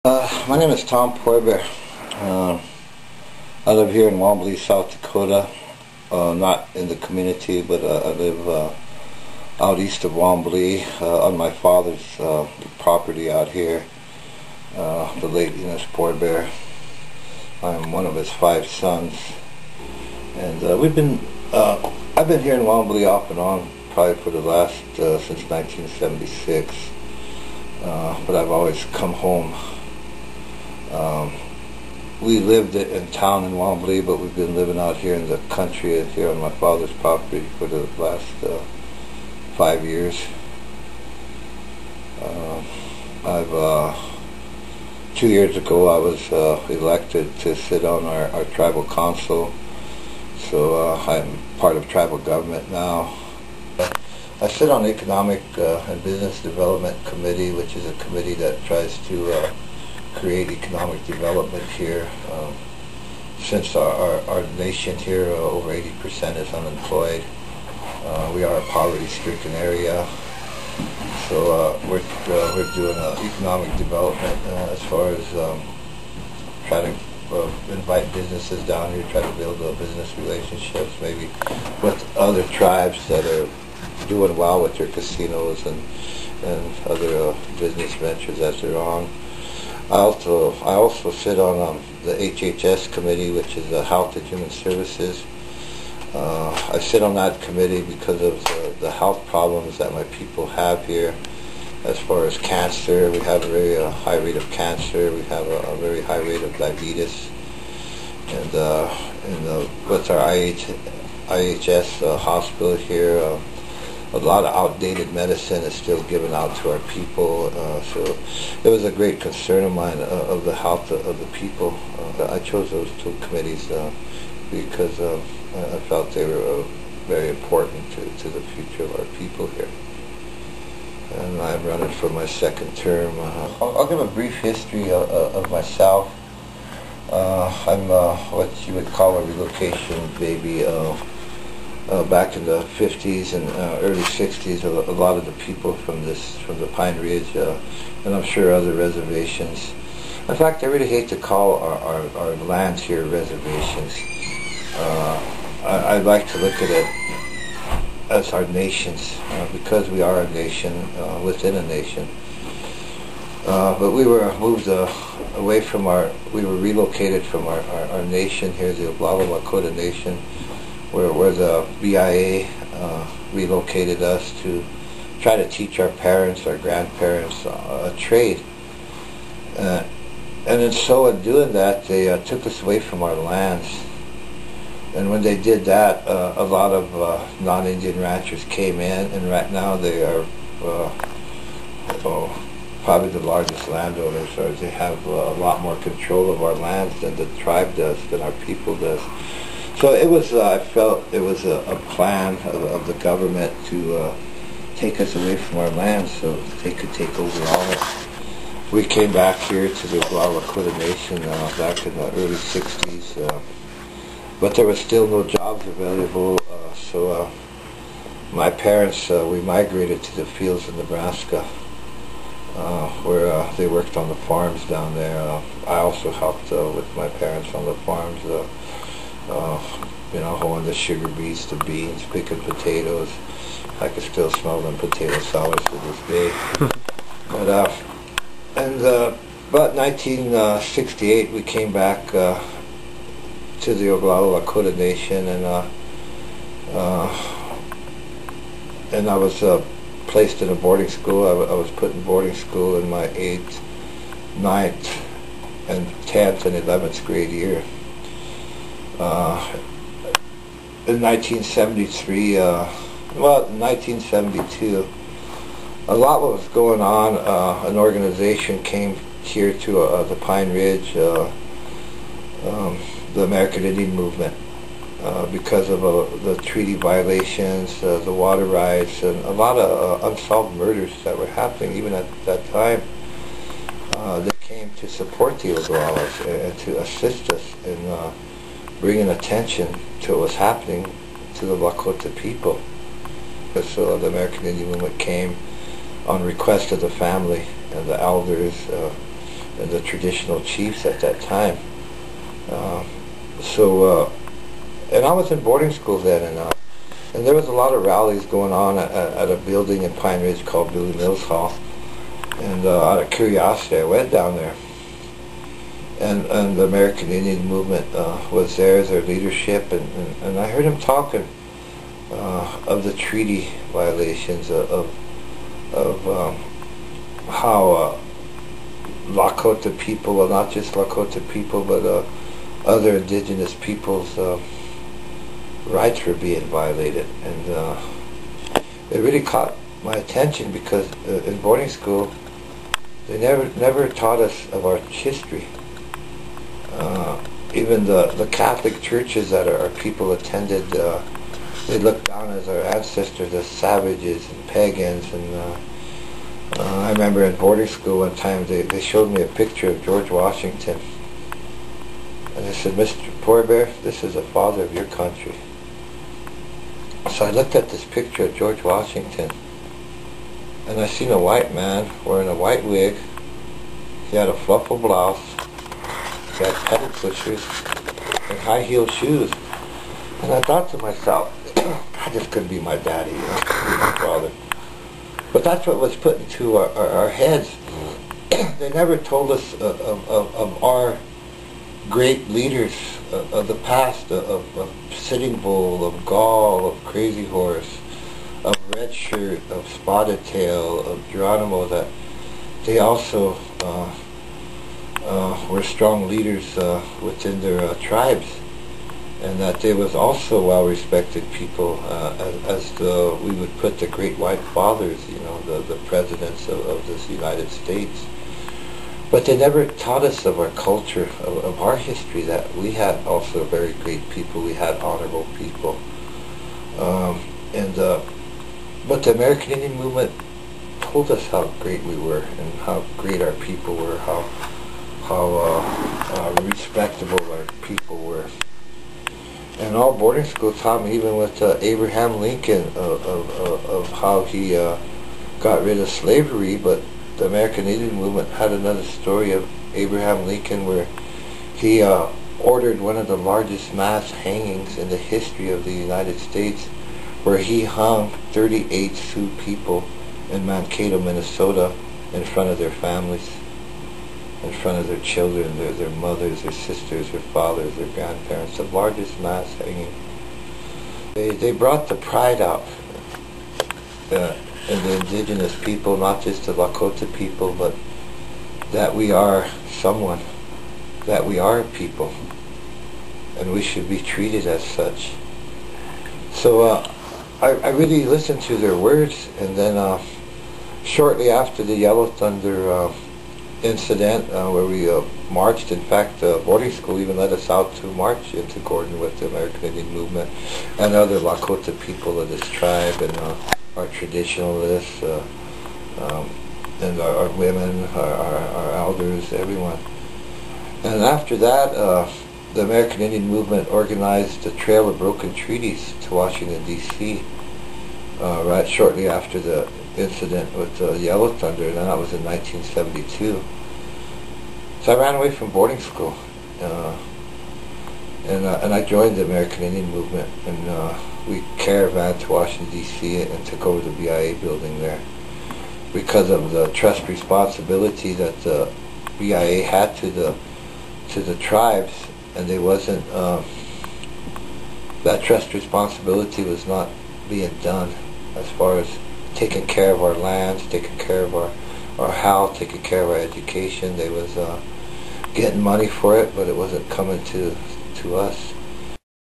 My name is Tom Poiber. I live here in Wanblee, South Dakota. Not in the community, but I live out east of Wanblee on my father's property out here, the late Poiber. I'm one of his 5 sons, and I've been here in Wanblee off and on probably for the last since 1976, but I've always come home. We lived in town in Wanblee, but we've been living out here in the country, here on my father's property for the last 5 years. I've 2 years ago I was elected to sit on our tribal council, so I'm part of tribal government now. I sit on the Economic and Business Development Committee, which is a committee that tries to create economic development here. Since our nation here, over 80% is unemployed. We are a poverty-stricken area, so we're doing economic development as far as trying to invite businesses down here, try to build business relationships, maybe with other tribes that are doing well with their casinos and other business ventures that they're on. I also sit on the HHS committee, which is Health and Human Services. I sit on that committee because of the health problems that my people have here. As far as cancer, we have a very high rate of cancer. We have a very high rate of diabetes, and with our IHS hospital here, a lot of outdated medicine is still given out to our people, so it was a great concern of mine of the health of the people. I chose those 2 committees because I felt they were very important to the future of our people here. And I'm running for my 2nd term. I'll give a brief history of myself. I'm what you would call a relocation baby. Back in the 50s and early 60s, a lot of the people from the Pine Ridge, and I'm sure other reservations. In fact, I really hate to call our lands here reservations. I like to look at it as our nations, because we are a nation within a nation. But we were moved away from we were relocated from our nation here, the Lakota Nation, where the BIA relocated us to try to teach our parents, our grandparents, a trade. And in doing that, they took us away from our lands. And when they did that, a lot of non-Indian ranchers came in, and right now they are probably the largest landowners, or they have a lot more control of our lands than the tribe does, than our people does. So it was, I felt it was a plan of the government to take us away from our land so they could take over all of it. We came back here to the Lakota Nation back in the early 60s, but there was still no jobs available, so my parents, we migrated to the fields in Nebraska, where they worked on the farms down there. I also helped with my parents on the farms, hoeing the sugar beets, the beans, picking potatoes. I can still smell them potato salads to this day. But 1968 we came back to the Lakota Nation, and I was placed in a boarding school. I was put in boarding school in my 8th, 9th, and 10th and 11th grade year. In 1973, 1972, a lot was going on. An organization came here to the Pine Ridge, the American Indian Movement, because of the treaty violations, the water rights, and a lot of unsolved murders that were happening even at that time. They came to support the Oglala's and to assist us in bringing attention to what was happening to the Lakota people. So the American Indian Movement came on request of the family and the elders, and the traditional chiefs at that time. And I was in boarding school then, and there was a lot of rallies going on at a building in Pine Ridge called Billy Mills Hall. And out of curiosity, I went down there. And the American Indian movement was there as their leadership, and I heard him talking of the treaty violations, of how Lakota people, well, not just Lakota people, but other indigenous peoples' rights were being violated. And it really caught my attention because in boarding school they never taught us of our history. Even the Catholic churches that our people attended, they looked down as our ancestors as savages and pagans. And I remember in boarding school one time they showed me a picture of George Washington, and they said, "Mr. Poor Bear, this is the father of your country." So I looked at this picture of George Washington, and I seen a white man wearing a white wig. He had a fluffy blouse, he had pedal pushers, and high-heeled shoes. And I thought to myself, this couldn't be my daddy, you know, couldn't be my father. But that's what was put into our heads. They never told us of our great leaders of the past, of Sitting Bull, of Gall, of Crazy Horse, of Red Shirt, of Spotted Tail, of Geronimo, that they also were strong leaders within their tribes, and that they was also well-respected people, as we would put the great white fathers, you know, the presidents of this United States. But they never taught us of our culture, of our history, that we had also very great people, we had honorable people. But the American Indian movement told us how great we were and how great our people were, how respectable our people were. And all boarding school taught me, even with Abraham Lincoln, of how he got rid of slavery. But the American Indian movement had another story of Abraham Lincoln where he ordered one of the largest mass hangings in the history of the United States, where he hung 38 Sioux people in Mankato, Minnesota, in front of their families, in front of their children, their mothers, their sisters, their fathers, their grandparents, the largest mass hanging. They brought the pride out in the indigenous people, not just the Lakota people, but that we are someone, that we are a people, and we should be treated as such. So I really listened to their words, and then shortly after the Yellow Thunder incident, where we marched, in fact boarding school even let us out to march into Gordon with the American Indian movement and other Lakota people of this tribe, and our traditionalists, and our women, our elders, everyone. And after that, the American Indian movement organized the Trail of Broken Treaties to Washington, D.C., right shortly after the incident with Yellow Thunder, and that was in 1972. So I ran away from boarding school, and I joined the American Indian movement, and we caravaned to Washington, D.C. and took over the BIA building there because of the trust responsibility that the BIA had to the tribes, and they wasn't, that trust responsibility was not being done as far as taking care of our lands, taking care of our health, taking care of our education. They was getting money for it, but it wasn't coming to us.